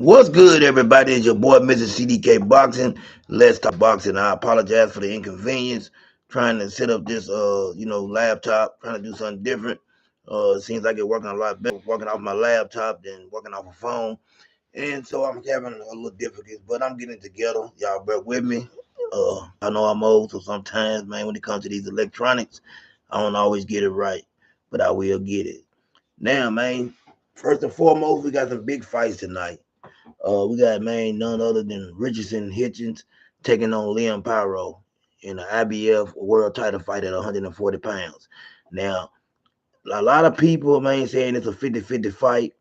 What's good, everybody? It's your boy, Mr. CDK Boxing. Let's talk boxing. I apologize for the inconvenience. Trying to set up this, laptop. Trying to do something different. It seems like it's working a lot better working off my laptop than working off a phone. And so I'm having a little difficulties, but I'm getting it together. Y'all bear with me. I know I'm old, so sometimes, man, when it comes to these electronics, I don't always get it right, but I will get it. Now, man, first and foremost, we got some big fights tonight. We got man none other than Richardson Hitchens taking on Liam Pyro in an IBF world title fight at 140 pounds. Now, a lot of people, man, saying it's a 50-50 fight.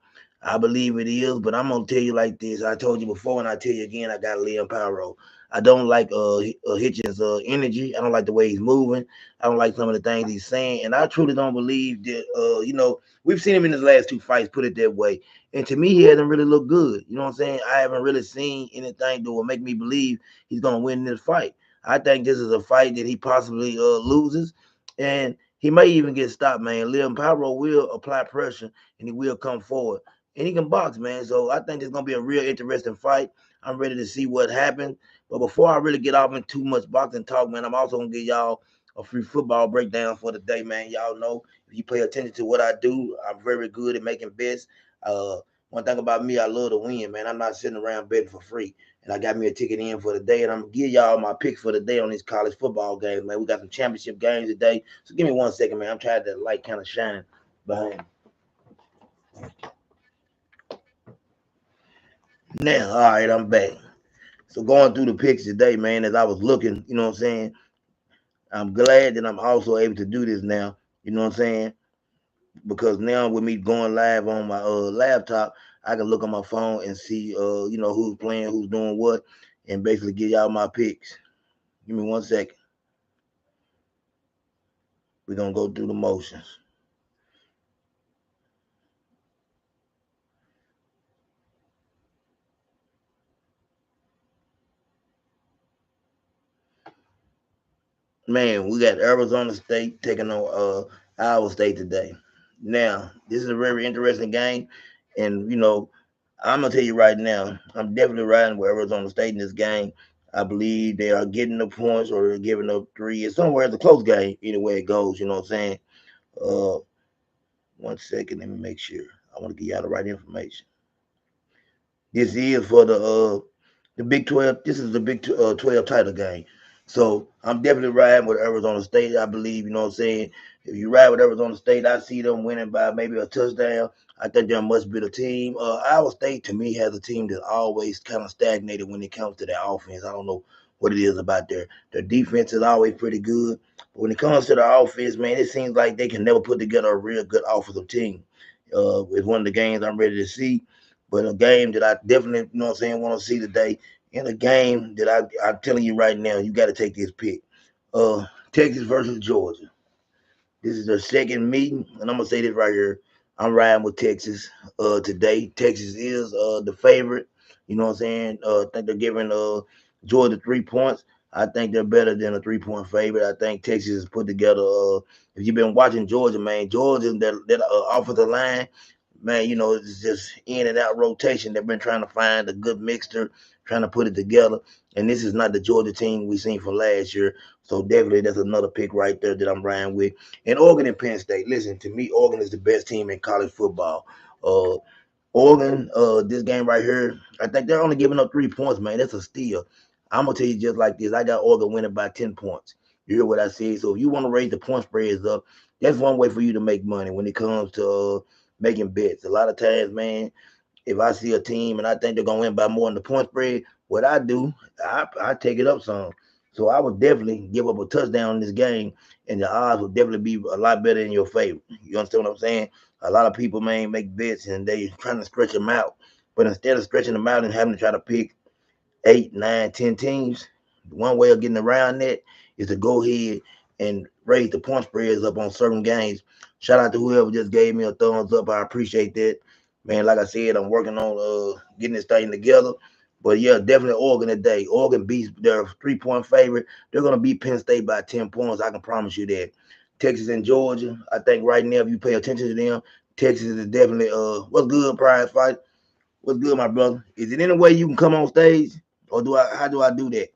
I believe it is, but I'm gonna tell you like this. I told you before, and I tell you again. I got Liam Pyro. I don't like Hitchens' energy. I don't like the way he's moving. I don't like some of the things he's saying, and I truly don't believe that. We've seen him in his last two fights. Put it that way, and to me, he hasn't really looked good. You know what I'm saying? I haven't really seen anything that will make me believe he's gonna win this fight. I think this is a fight that he possibly loses, and he may even get stopped, man. Liam Pyro will apply pressure and he will come forward. And he can box, man. So I think it's gonna be a real interesting fight. I'm ready to see what happens. But before I really get off in too much boxing talk, man, I'm also gonna give y'all a free football breakdown for the day, man. Y'all know if you pay attention to what I do, I'm very good at making bets. Uh, One thing about me, I love to win, man. I'm not sitting around betting for free. And I got me a ticket in for the day, and I'm gonna give y'all my picks for the day on these college football games, man. We got some championship games today, so give me 1 second, man. I'm trying to light kind of shining behind. Now, all right, I'm back. So going through the picks today, man, as I was looking, you know what I'm saying. I'm glad that I'm also able to do this now. You know what I'm saying? Because now with me going live on my laptop, I can look on my phone and see who's playing, who's doing what, and basically give y'all my picks. Give me 1 second. We're gonna go through the motions. Man, we got Arizona State taking on Iowa State today. Now, this is a very interesting game, and I'm gonna tell you right now, I'm definitely riding with Arizona State in this game. I believe they are getting the points or they're giving up three. It's somewhere it's a close game, either way it goes. You know what I'm saying? Uh, 1 second, let me make sure. I want to give y'all the right information. This is for the Big 12. This is the Big 12 title game. So I'm definitely riding with Arizona State. I believe, you know what I'm saying? If you ride with Arizona State, I see them winning by maybe a touchdown. I think they're a much better team. Iowa State, to me, has a team that always kind of stagnated when it comes to their offense. I don't know what it is about their defense is always pretty good. But when it comes to their offense, man, it seems like they can never put together a real good offensive team. It's one of the games I'm ready to see. But a game that I definitely, you know what I'm saying, want to see today, in a game that I'm telling you right now, you got to take this pick. Texas versus Georgia. This is their second meeting, and I'm gonna say this right here. I'm riding with Texas today. Texas is the favorite. You know what I'm saying? I think they're giving Georgia 3 points. I think they're better than a 3 point favorite. I think Texas has put together. If you've been watching Georgia, man, Georgia that offensive line, man, it's just in and out rotation. They've been trying to find a good mixture, trying to put it together. And this is not the Georgia team we seen from last year. So definitely that's another pick right there that I'm riding with. And Oregon and Penn State. Listen, to me, Oregon is the best team in college football. Uh, Oregon, this game right here, I think they're only giving up 3 points, man. That's a steal. I'm gonna tell you just like this. I got Oregon winning by 10 points. You hear what I said? So if you want to raise the point spreads up, that's one way for you to make money when it comes to making bets. A lot of times, man, if I see a team and I think they're gonna win by more than the point spread, what I do, I take it up some. So I would definitely give up a touchdown in this game, and the odds would definitely be a lot better in your favor. You understand what I'm saying? A lot of people, man, make bets and they trying to stretch them out, but instead of stretching them out and having to try to pick 8, 9, 10 teams, one way of getting around that is to go ahead and raise the point spreads up on certain games. Shout out to whoever just gave me a thumbs up. I appreciate that. Man, like I said, I'm working on getting this thing together. But yeah, definitely Oregon today. Oregon beats their 3 point favorite. They're gonna beat Penn State by 10 points. I can promise you that. Texas and Georgia, I think right now, if you pay attention to them, Texas is definitely what's good, prize fight. What's good, my brother? Is it any way you can come on stage, or do I? How do I do that?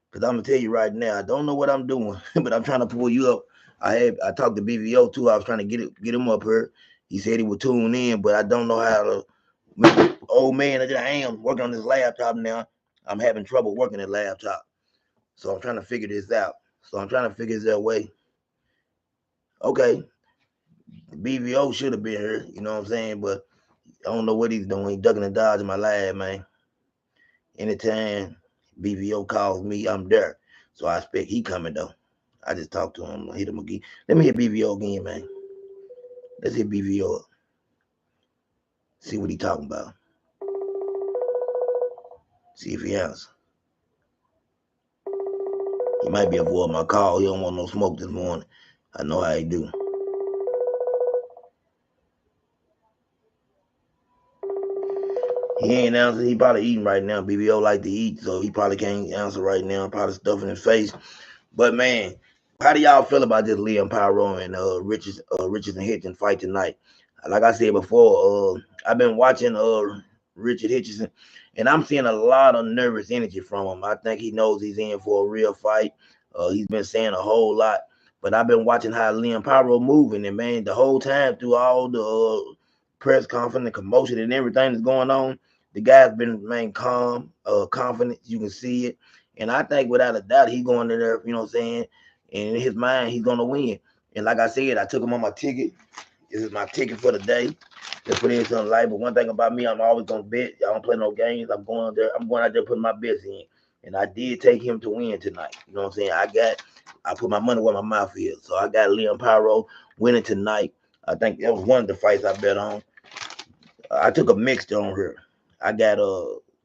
Because I'm gonna tell you right now, I don't know what I'm doing, but I'm trying to pull you up. I talked to BVO too. I was trying to get him up here. He said he would tune in, but I don't know how to. Old man that I am working on this laptop now. I'm having trouble working the laptop, so I'm trying to figure this out. So I'm trying to figure this out way. Okay, BVO should have been here. You know what I'm saying? But I don't know what he's doing. He ducking and dodging my lab, man. Anytime BVO calls me, I'm there. So I expect he coming though. I just talked to him, hit him again. Let me hit BVO again, man. Let's hit BVO up. See what he talking about. See if he answers. He might be avoiding my call. He don't want no smoke this morning. I know how he do. He ain't answering. He probably eating right now. BVO like to eat, so he probably can't answer right now. Probably stuffing his face. But man, how do y'all feel about this Liam Pyro and Richards and Hitchens fight tonight? Like I said before, I've been watching Richard Hitchens, and I'm seeing a lot of nervous energy from him. I think he knows he's in for a real fight. He's been saying a whole lot, but I've been watching how Liam Pyro moving, and man, the whole time through all the press conference and commotion and everything that's going on, the guy's been remain calm, confident. You can see it. And I think without a doubt, he's going in there, you know what I'm saying? And in his mind, he's going to win. And like I said, I took him on my ticket. This is my ticket for the day. Just put in something light. But one thing about me, I'm always going to bet. I don't play no games. I'm going out there putting my bets in. And I did take him to win tonight. You know what I'm saying? I put my money where my mouth is. So I got Liam Pyro winning tonight. I think that was one of the fights I bet on. I took a mixture on her. I got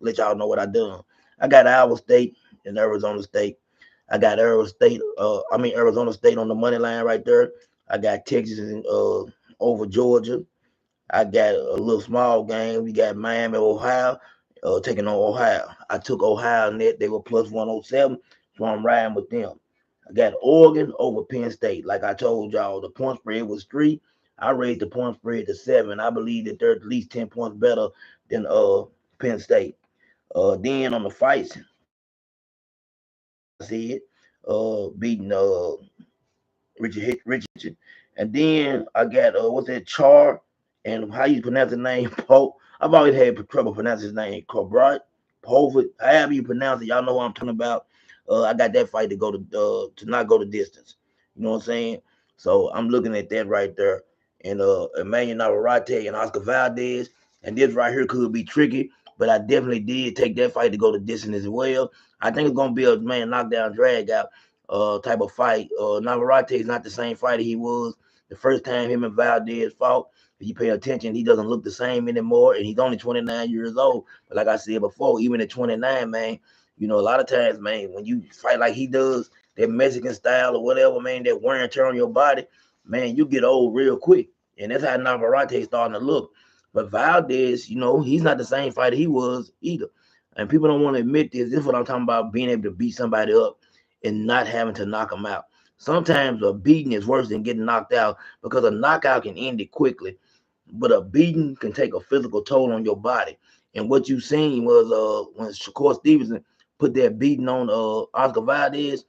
let y'all know what I done. I got Iowa State and Arizona State. I got Arizona State on the money line right there. I got Texas over Georgia. I got a little small game. We got Miami, Ohio, taking on Ohio. I took Ohio net. They were plus 107, so I'm riding with them. I got Oregon over Penn State. Like I told y'all, the point spread was 3. I raised the point spread to 7. I believe that they're at least 10 points better than Penn State. Then on the fights, I see it beating Richard. And then I got what's that Char and how you pronounce the name Pope. I've always had trouble pronouncing his name. Cobrat, Povit, however you pronounce it, y'all know what I'm talking about. I got that fight to not go the distance. You know what I'm saying? So I'm looking at that right there. And Emmanuel Navarrete and Oscar Valdez. And this right here could be tricky, but I definitely did take that fight to go the distance as well. I think it's gonna be a knockdown drag out type of fight. Navarrete is not the same fighter he was the first time him and Valdez fought. If you pay attention, he doesn't look the same anymore, and he's only 29 years old. But like I said before, even at 29, man, you know, a lot of times, man, when you fight like he does, that Mexican style or whatever, man, that wear and tear on your body, man, you get old real quick. And that's how Navarrete is starting to look. But Valdez, you know, he's not the same fighter he was either. And people don't want to admit this. This is what I'm talking about, being able to beat somebody up and not having to knock them out. Sometimes a beating is worse than getting knocked out because a knockout can end it quickly, but a beating can take a physical toll on your body. And what you seen was when Shakur Stevenson put that beating on Oscar Valdez,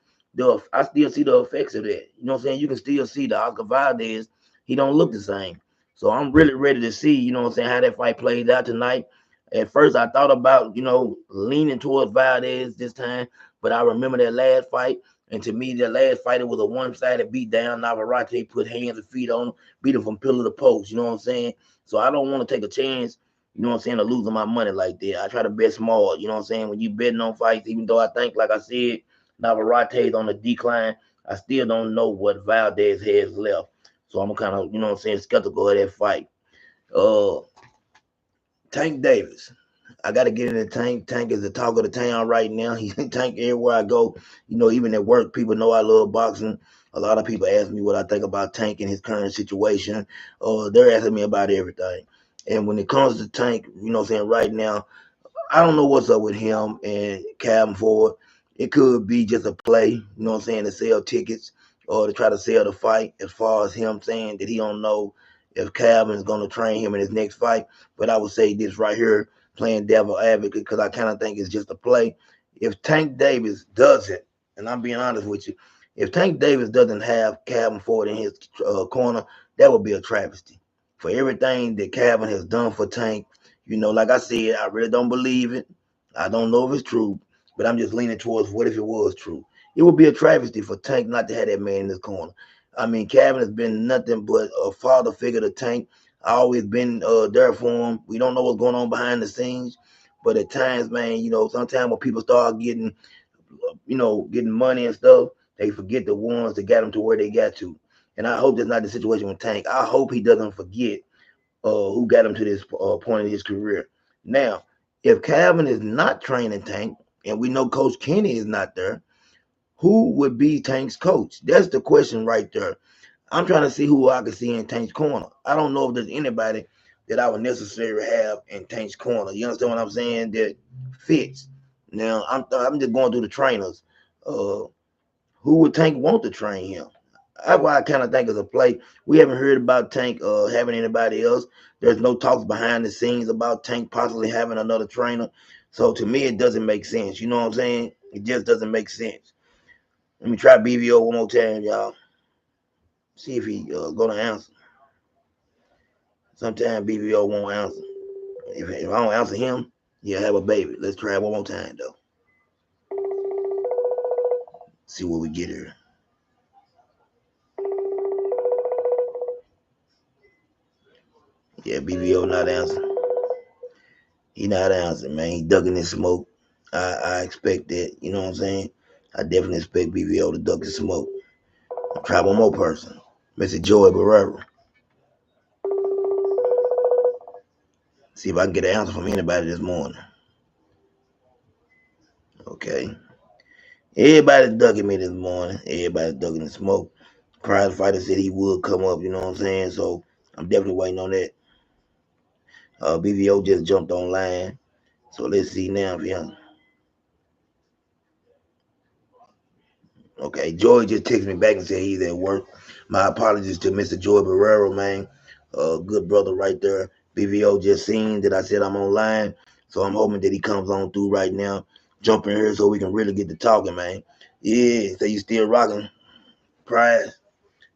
I still see the effects of that. You know what I'm saying? You can still see the Oscar Valdez. He don't look the same. So I'm really ready to see, you know what I'm saying, how that fight plays out tonight. At first, I thought about, you know, leaning towards Valdez this time, but I remember that last fight. And to me, that last fight, it was a one-sided beat down. Navarrete put hands and feet on him, beat him from pillar to post. You know what I'm saying? So I don't want to take a chance, you know what I'm saying, of losing my money like that. I try to bet small. You know what I'm saying? When you betting on fights, even though I think, like I said, Navarrete's on the decline, I still don't know what Valdez has left. So I'm kind of, you know what I'm saying, skeptical of that fight. Uh, Tank Davis. I got to get in the Tank. Tank is the talk of the town right now. He's Tank everywhere I go. You know, even at work, people know I love boxing. A lot of people ask me what I think about Tank and his current situation. They're asking me about everything. And when it comes to Tank, you know what I'm saying, right now, I don't know what's up with him and Calvin Ford. It could be just a play, you know what I'm saying, to sell tickets or to try to sell the fight as far as him saying that he don't know if Calvin is going to train him in his next fight. But I would say this right here, playing devil advocate, because I kind of think it's just a play. If Tank Davis doesn't, and I'm being honest with you, if Tank Davis doesn't have Calvin Ford in his corner, that would be a travesty. For everything that Calvin has done for Tank, like I said, I really don't believe it. I don't know if it's true, but I'm just leaning towards what if it was true. It would be a travesty for Tank not to have that man in his corner. I mean, Calvin has been nothing but a father figure to Tank. I always been there for him. We don't know what's going on behind the scenes, but at times, man, sometimes when people start getting, getting money and stuff, they forget the ones that got them to where they got to. And I hope that's not the situation with Tank. I hope he doesn't forget who got him to this point in his career. Now, if Calvin is not training Tank, and we know Coach Kenny is not there, who would be Tank's coach? That's the question right there. I'm trying to see who I can see in Tank's corner. I don't know if there's anybody that I would necessarily have in Tank's corner. You understand what I'm saying? That fits. Now I'm just going through the trainers. Uh, who would Tank want to train him? That's why I kind of think it's a play. We haven't heard about Tank having anybody else. There's no talks behind the scenes about Tank possibly having another trainer. So to me, it doesn't make sense. You know what I'm saying? It just doesn't make sense. Let me try BVO one more time, y'all. See if he gonna answer. Sometimes BVO won't answer. If I don't answer him, he'll have a baby. Let's try it one more time though. See what we get here. Yeah, BVO not answering. He not answering, man. He ducking his smoke. I expect that. You know what I'm saying? I definitely expect BVO to duck his smoke. I'll try one more person. Mr. Joey Barrera. See if I can get an answer from anybody this morning. Okay. Everybody's ducking me this morning. Everybody's ducking the smoke. Prize Fighter said he would come up, you know what I'm saying? So I'm definitely waiting on that. BVO just jumped online. So let's see now if he Okay, Joy just texted me back and said he's at work. My apologies to Mr. Joy Barrero, man. Good brother right there. BVO just seen that I said I'm online. So I'm hoping that he comes on through right now. Jump in here so we can really get to talking, man. Yeah, so you still rocking Prize.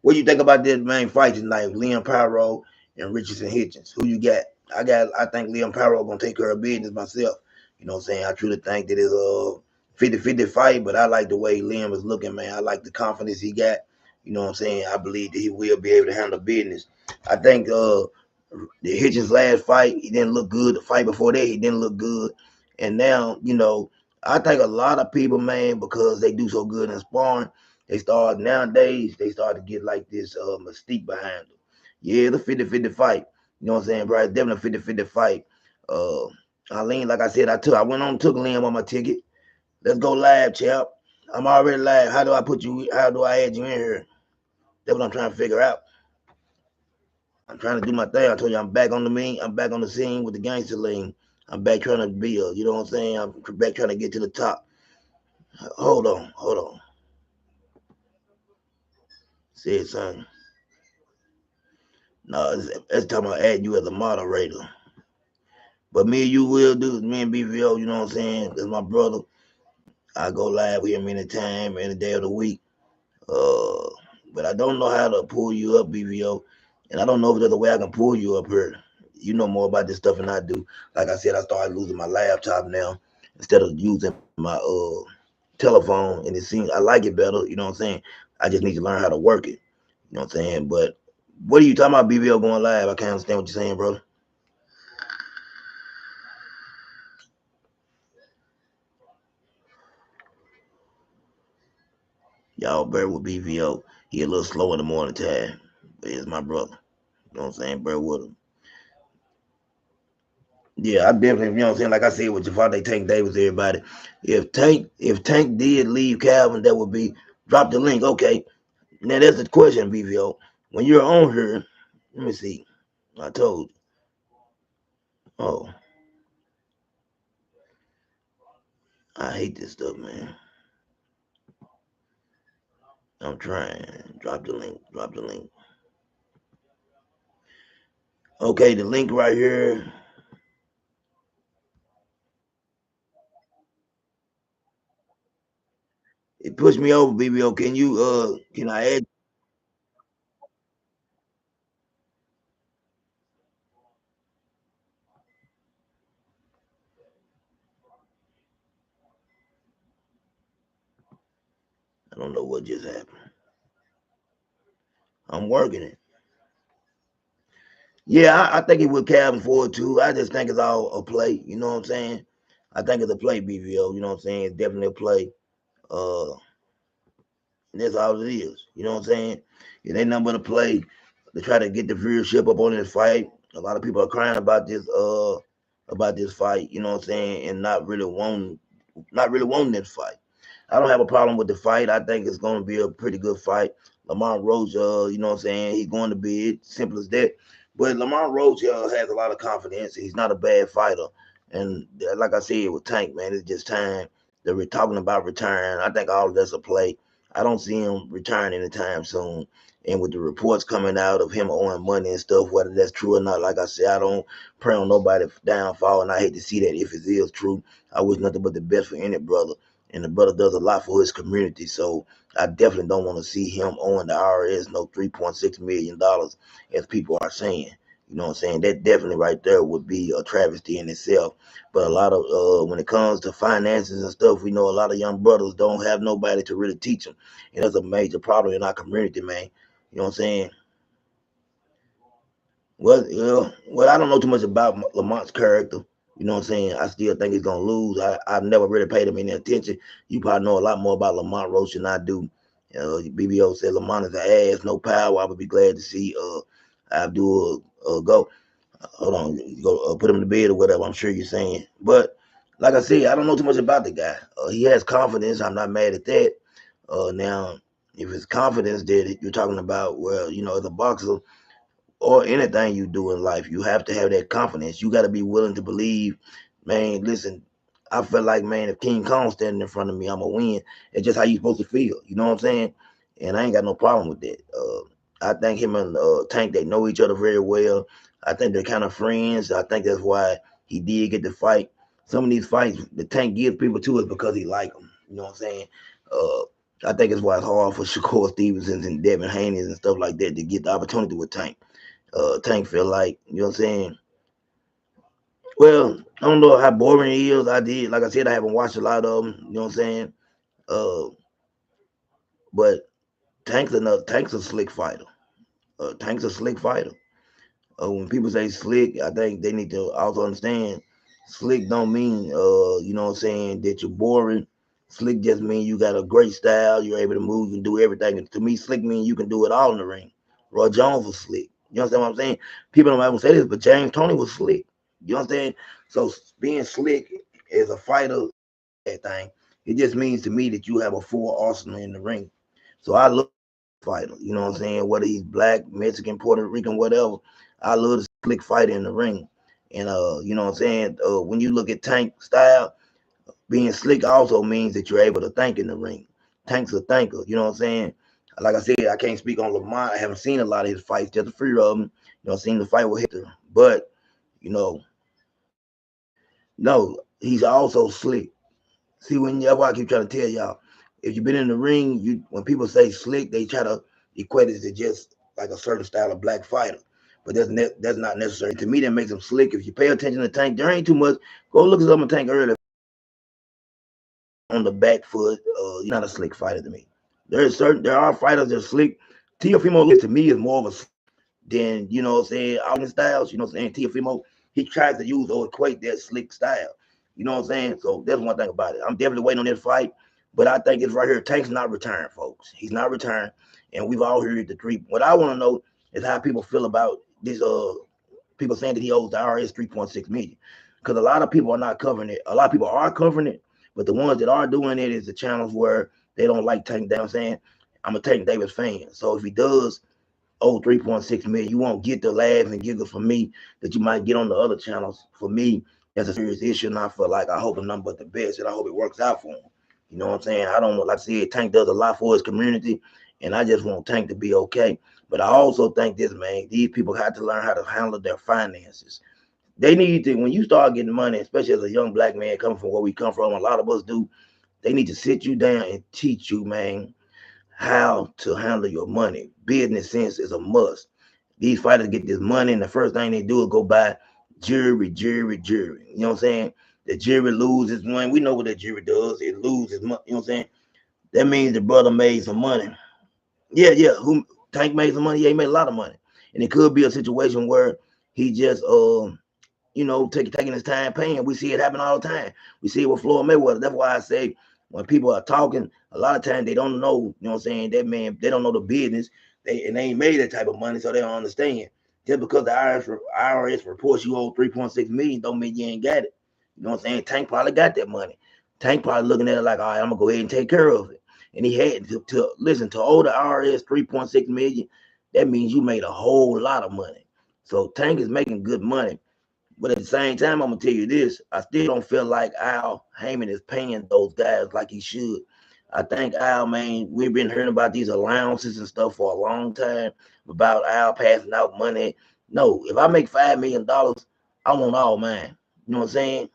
What do you think about this main fight tonight? Liam Pyro and Richardson Hitchens. Who you got? I think Liam Pyro gonna take care of business myself. You know what I'm saying? I truly think that it's a 50-50 fight, but I like the way Liam is looking, man. I like the confidence he got. You know what I'm saying? I believe that he will be able to handle business. I think the Hitchens last fight, he didn't look good. The fight before that, he didn't look good. And now, I think a lot of people, man, because they do so good in sparring, they start to get like this mystique behind them. Yeah, the 50-50 fight. You know what I'm saying, bro? It's definitely a 50-50 fight. Uh Arlene, like I said, I went on and took Liam on my ticket. Let's go live, champ. I'm already live. How do I add you in here? That's what I'm trying to figure out. I'm trying to do my thing. I told you I'm back on the mean. I'm back on the scene with the gangster lean. I'm back trying to build. You know what I'm saying? I'm back trying to get to the top. Hold on. Say it, son. No, it's talking about adding you as a moderator. But me and you will do. Me and BVO, you know what I'm saying? That's my brother. I go live with him anytime, any day of the week. Uh, but I don't know how to pull you up, BVO. And I don't know if there's a way I can pull you up here. You know more about this stuff than I do. Like I said, I started losing my laptop now instead of using my telephone, and it seems I like it better. You know what I'm saying? I just need to learn how to work it. You know what I'm saying? But what are you talking about, BVO going live? I can't understand what you're saying, brother. Y'all bear with BVO. He a little slow in the morning time, but he's my brother. You know what I'm saying? Bear with him. Yeah, I definitely, you know what I'm saying? Like I said with Javante Tank Davis, everybody. If Tank did leave Calvin, that would be drop the link. Okay. Now that's the question, BVO. When you're on here, let me see. I told you. Oh, I hate this stuff, man. I'm trying. Drop the link. Drop the link. Okay, the link right here. It pushed me over, BBO. Can I add? I don't know what just happened. I'm working it. Yeah, I think it would carry him forward too. I just think it's all a play. You know what I'm saying? I think it's a play, BBO. You know what I'm saying? It's definitely a play. Uh, that's all it is. You know what I'm saying? It ain't nothing but a play to try to get the viewership up on this fight. A lot of people are crying about this fight. You know what I'm saying? And not really wanting this fight. I don't have a problem with the fight. I think it's going to be a pretty good fight. Lamont Roach, you know what I'm saying? He's going to be it. Simple as that. But Lamont Roach has a lot of confidence. He's not a bad fighter. And like I said with Tank, man, it's just time that we're talking about return. I think all of that's a play. I don't see him returning anytime soon. And with the reports coming out of him owing money and stuff, whether that's true or not, like I said, I don't pray on nobody's downfall, and I hate to see that if it is true. I wish nothing but the best for any brother, and the brother does a lot for his community. So I definitely don't want to see him owing the IRS no $3.6 million, as people are saying. You know what I'm saying? That definitely right there would be a travesty in itself. But a lot of when it comes to finances and stuff, we know a lot of young brothers don't have nobody to really teach them, and that's a major problem in our community, man. You know what I'm saying? Well, I don't know too much about Lamont's character. You know what I'm saying? I still think he's gonna lose. I've never really paid him any attention. You probably know a lot more about Lamont Roach than I do. BBO said Lamont is an ass, no power. I would be glad to see Abdul go. Hold on, go put him to bed or whatever. I'm sure you're saying, but like I said, I don't know too much about the guy. He has confidence. I'm not mad at that. Now, if it's confidence that you're talking about, well, you know, as a boxer or anything you do in life, you have to have that confidence. You got to be willing to believe, man. Listen, I feel like, man, if King Kong standing in front of me, I'm gonna win. It's just how you supposed to feel. You know what I'm saying? And I ain't got no problem with that. I think him and Tank, they know each other very well. I think they're kind of friends. I think that's why he did get the fight. Some of these fights, the Tank gives people to us because he like them. You know what I'm saying? Uh, I think it's why it's hard for Shakur Stevenson and Devin Haney and stuff like that to get the opportunity with Tank. Tank feel like, you know what I'm saying? Well, I don't know how boring he is. Like I said, I haven't watched a lot of them. You know what I'm saying? Uh, but Tank's a slick fighter. Tank's a slick fighter. When people say slick, I think they need to also understand slick don't mean you know what I'm saying, that you're boring. Slick just means you got a great style, you're able to move and do everything. And to me, slick means you can do it all in the ring. Roy Jones was slick. You understand what I'm saying? People don't ever say this, but James Tony was slick. You understand? So being slick as a fighter, that thing, it just means to me that you have a full arsenal in the ring. So I love fighter. You know what I'm saying? Whether he's black, Mexican, Puerto Rican, whatever. I love the slick fighter in the ring. And you know what I'm saying? When you look at Tank style, being slick also means that you're able to think in the ring. Tank's a thinker. You know what I'm saying? Like I said, I can't speak on Lamont. I haven't seen a lot of his fights, just a few of them. You know, I've seen the fight with Hector. But, you know, no, he's also slick. See, that's why I keep trying to tell y'all, if you've been in the ring, you when people say slick, they try to equate it to just like a certain style of black fighter. But that's not necessary. To me, that makes him slick. If you pay attention to Tank, there ain't too much. Go look at some Tank earlier on the back foot. He's not a slick fighter to me. There are fighters that are slick. Teofimo to me is more of a than, you know what I'm saying, Alvin Styles, you know what I'm saying, Teofimo, he tries to use or equate that slick style. You know what I'm saying? So that's one thing about it. I'm definitely waiting on that fight, but I think it's right here. Tank's not retiring, folks. He's not retiring. And we've all heard the three. What I want to know is how people feel about this people saying that he owes the IRS 3.6 million. Because a lot of people are not covering it. A lot of people are covering it, but the ones that are doing it is the channels where they don't like Tank down saying, I'm a Tank Davis fan. So if he does owe 3.6 million, you won't get the laughs and giggles from me that you might get on the other channels. For me, that's a serious issue, and I feel like I hope him nothing but the best, and I hope it works out for him. You know what I'm saying? I don't, like I said, Tank does a lot for his community, And I just want Tank to be okay. But I also think this, man, these people have to learn how to handle their finances. They need to, when you start getting money, especially as a young black man coming from where we come from, a lot of us do, they need to sit you down and teach you, man, how to handle your money. Business sense is a must. These fighters get this money, and the first thing they do is go buy jewelry, jewelry, jewelry. You know what I'm saying? The jewelry loses money. We know what that jewelry does. It loses money. You know what I'm saying? That means the brother made some money. Yeah, yeah. Who Tank made some money? Yeah, he made a lot of money. And it could be a situation where he just taking his time paying. We see it happen all the time. We see it with Floyd Mayweather. That's why I say when people are talking, a lot of times they don't know, you know what I'm saying, that man, they don't know the business. They ain't made that type of money, so they don't understand. Just because the IRS reports you owe 3.6 million don't mean you ain't got it. You know what I'm saying? Tank probably got that money. Tank probably looking at it like, all right, I'm gonna go ahead and take care of it. And he had to listen to owe the IRS 3.6 million. That means you made a whole lot of money. So Tank is making good money. But at the same time, I'm gonna tell you this: I still don't feel like Al Heyman is paying those guys like he should. I think Al, man, we've been hearing about these allowances and stuff for a long time about Al passing out money. No, if I make $5 million, I want all mine. You know what I'm saying?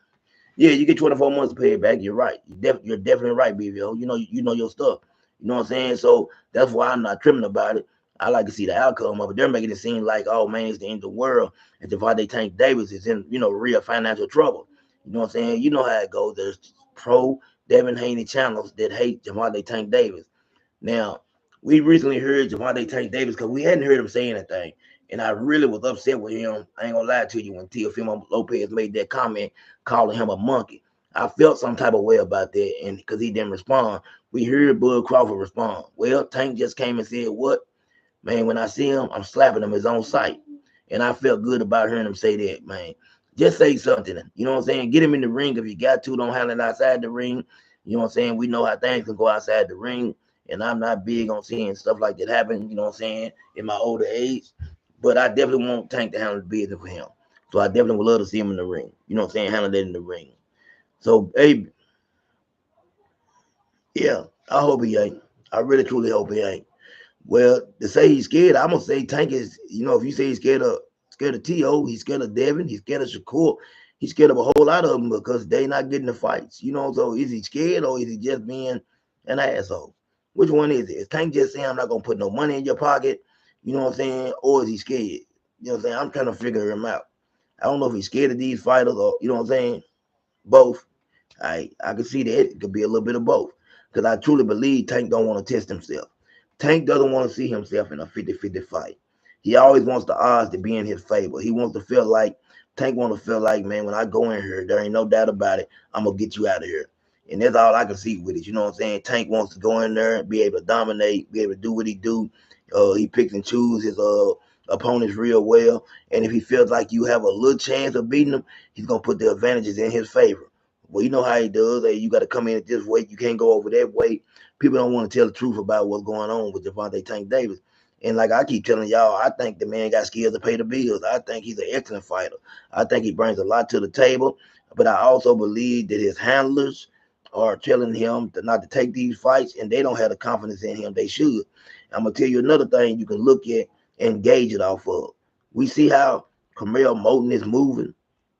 Yeah, you get 24 months to pay it back. You're right. You're definitely right, BVO. You know your stuff. You know what I'm saying? So that's why I'm not tripping about it. I like to see the outcome of it. They're making it seem like, oh man, it's the end of the world. And Devontae Tank Davis is in, real financial trouble. You know what I'm saying? You know how it goes. There's pro Devin Haney channels that hate Devontae Tank Davis. Now, we recently heard Javante Tank Davis because we hadn't heard him say anything. And I really was upset with him. I ain't gonna lie to you when Teofimo Lopez made that comment calling him a monkey. I felt some type of way about that, and because he didn't respond. We heard Bud Crawford respond. Well, Tank just came and said, "What? Man, when I see him, I'm slapping him his own sight." And I felt good about hearing him say that, man. Just say something. You know what I'm saying? Get him in the ring if you got to. Don't handle it outside the ring. You know what I'm saying? We know how things can go outside the ring. And I'm not big on seeing stuff like that happen, you know what I'm saying, in my older age. But I definitely want Tank to handle the business for him. So I definitely would love to see him in the ring. You know what I'm saying? Handle that in the ring. So, hey, yeah, I hope he ain't. I really truly hope he ain't. Well, to say he's scared, I'm gonna say Tank is. If you say he's scared of To, he's scared of Devin, he's scared of Shakur, he's scared of a whole lot of them because they not getting the fights. So is he scared or is he just being an asshole? Which one is it? Is Tank just saying I'm not gonna put no money in your pocket? You know what I'm saying? Or is he scared? You know what I'm saying? I'm trying to figure him out. I don't know if he's scared of these fighters or you know what I'm saying. Both. I can see that it could be a little bit of both because I truly believe Tank don't want to test himself. Tank doesn't want to see himself in a 50-50 fight. He always wants the odds to be in his favor. He wants to feel like Tank want to feel like, man, when I go in here, there ain't no doubt about it. I'm gonna get you out of here. And that's all I can see with it. You know what I'm saying? Tank wants to go in there and be able to dominate, be able to do what he do. He picks and chooses his opponents real well. And if he feels like you have a little chance of beating him, he's gonna put the advantages in his favor. Well, you know how he does. Hey, you got to come in at this weight. You can't go over that weight. People don't want to tell the truth about what's going on with Devontae Tank Davis. And like I keep telling y'all, I think the man got skills to pay the bills. I think he's an excellent fighter. I think he brings a lot to the table. But I also believe that his handlers are telling him not to take these fights, and they don't have the confidence in him they should. I'm gonna tell you another thing you can look at and gauge it off of. We see how Camille Moten is moving.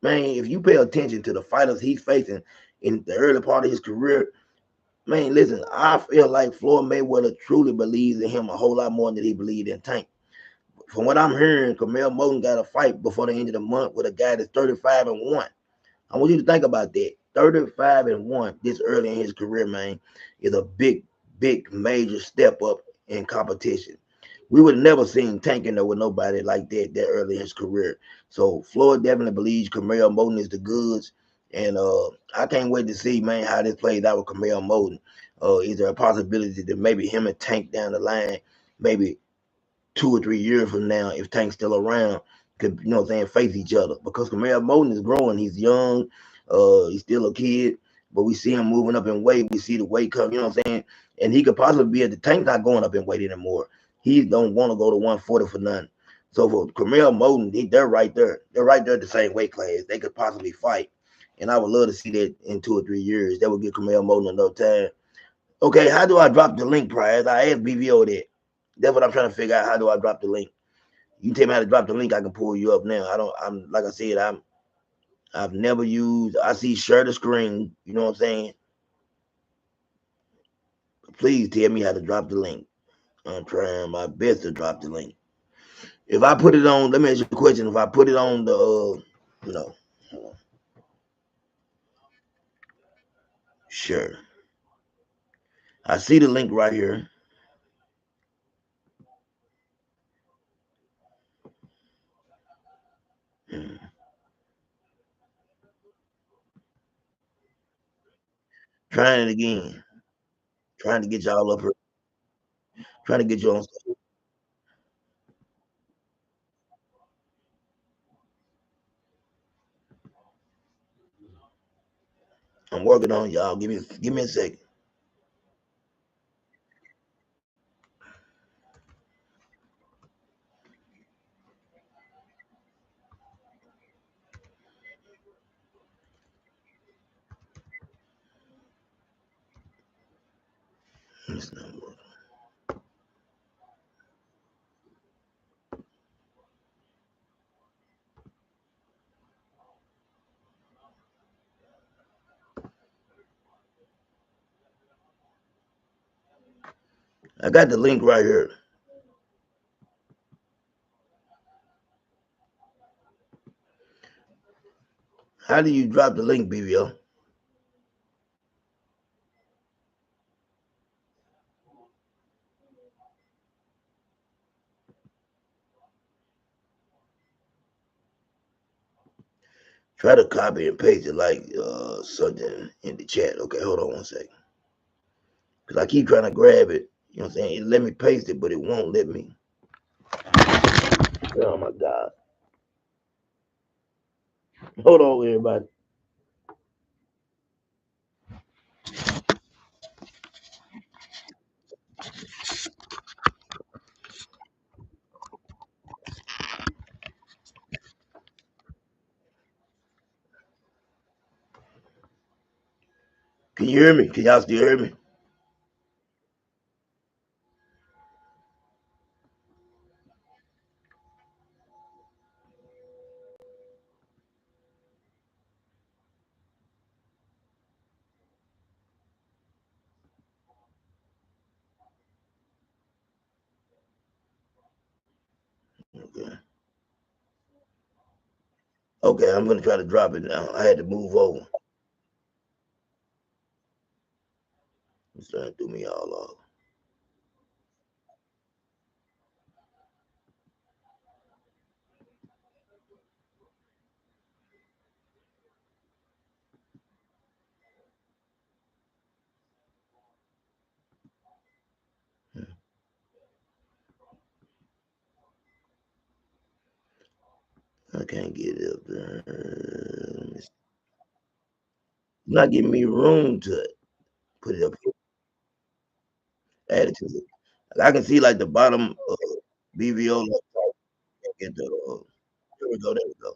Man, if you pay attention to the fighters he's facing in the early part of his career, man, listen, I feel like Floyd Mayweather truly believes in him a whole lot more than he believed in Tank. From what I'm hearing, Camille Moten got a fight before the end of the month with a guy that's 35-1. I want you to think about that. 35-1 this early in his career, man, is a big, big, major step up in competition. We would have never seen Tank in there with nobody like that early in his career. So Floyd definitely believes Camille Moten is the goods. And I can't wait to see, man, how this plays out with Camille Moten. Is there a possibility that maybe him and Tank down the line, maybe 2 or 3 years from now, if Tank's still around, could face each other because Camille Moten is growing. He's young, he's still a kid, but we see him moving up in weight. We see the weight come, and he could possibly be at the Tank not going up in weight anymore. He don't want to go to 140 for nothing. So for Camille Moten, they're right there. They're right there at the same weight class. They could possibly fight. And I would love to see that in 2 or 3 years. That would give Camille Moten enough time. Okay, how do I drop the link, Prize? I asked BVO that. That's what I'm trying to figure out. How do I drop the link? You tell me how to drop the link, I can pull you up now. I don't. I'm like I said. I've never used. I see share the screen. You know what I'm saying? Please tell me how to drop the link. I'm trying my best to drop the link. If I put it on, let me ask you a question. If I put it on the, no, sure. I see the link right here. Hmm. Trying it again. Trying to get y'all up here. Trying to get you on. I'm working on y'all. Give me a second. It's not working. I got the link right here. How do you drop the link, BBO? Try to copy and paste it like something in the chat. Okay, hold on one second. Because I keep trying to grab it. You know what I'm saying? It let me paste it, but it won't let me. Oh my God. Hold on, everybody. Can you hear me? Can y'all still hear me? Okay. Okay, I'm gonna try to drop it now. I had to move over. It's trying to do me all off. I can't get it up there. It's not giving me room to put it up here. Add it to it. I can see like the bottom BVO. Get the. There we go. There we go.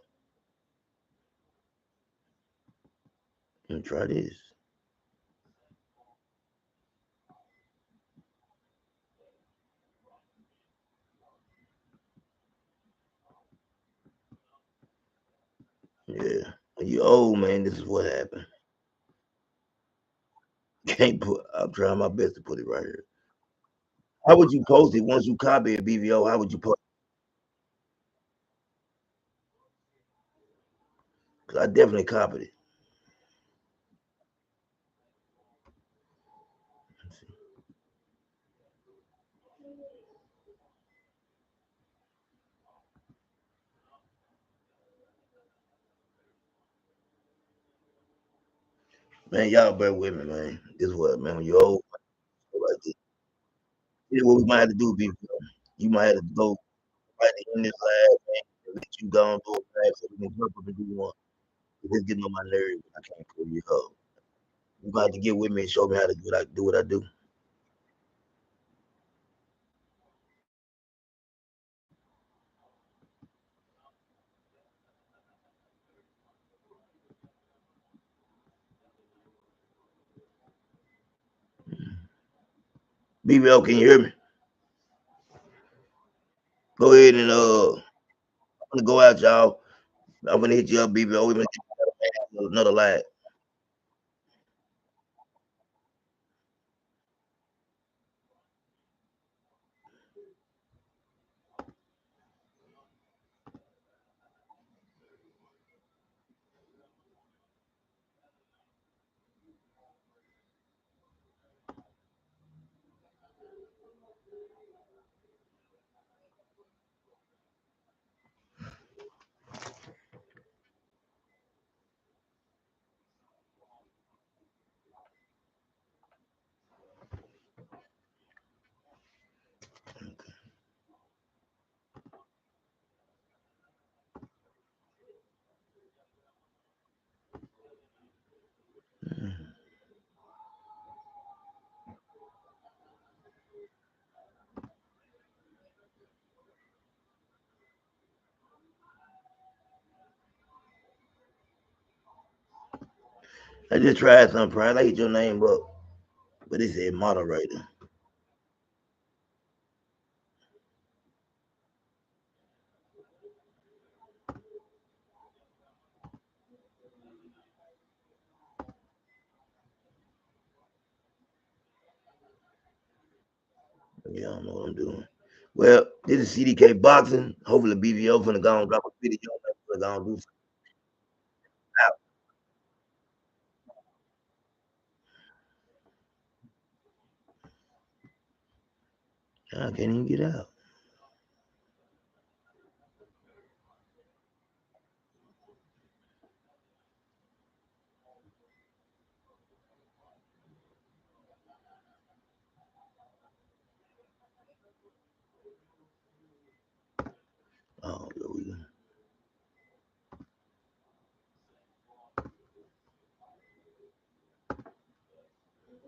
Let me try this. Yeah. When you old man, this is what happened. Can't put. I'm trying my best to put it right here. How would you post it once you copy a BVO? How would you post? Cause I definitely copied it. Man, y'all bear with me, man. This is what, man. When you're old, like this. This is what we might have to do, BVO. You might have to go right in this lab, man. And let you go and do it fast so we can jump up and do one. It's getting on my nerves. I can't pull you up. You might have to get with me and show me how to do what I do. BBL, can you hear me? Go ahead and I'm gonna go out, y'all. I'm gonna hit you up, BBO. We're gonna get another live. I just tried something, Prime. I hit your name up, but it said moderator. Yeah, I don't know what I'm doing. Well, this is CDK Boxing. Hopefully, BVO finna go and drop a video. Finna go and do something. I can't even get out. Oh, there we go.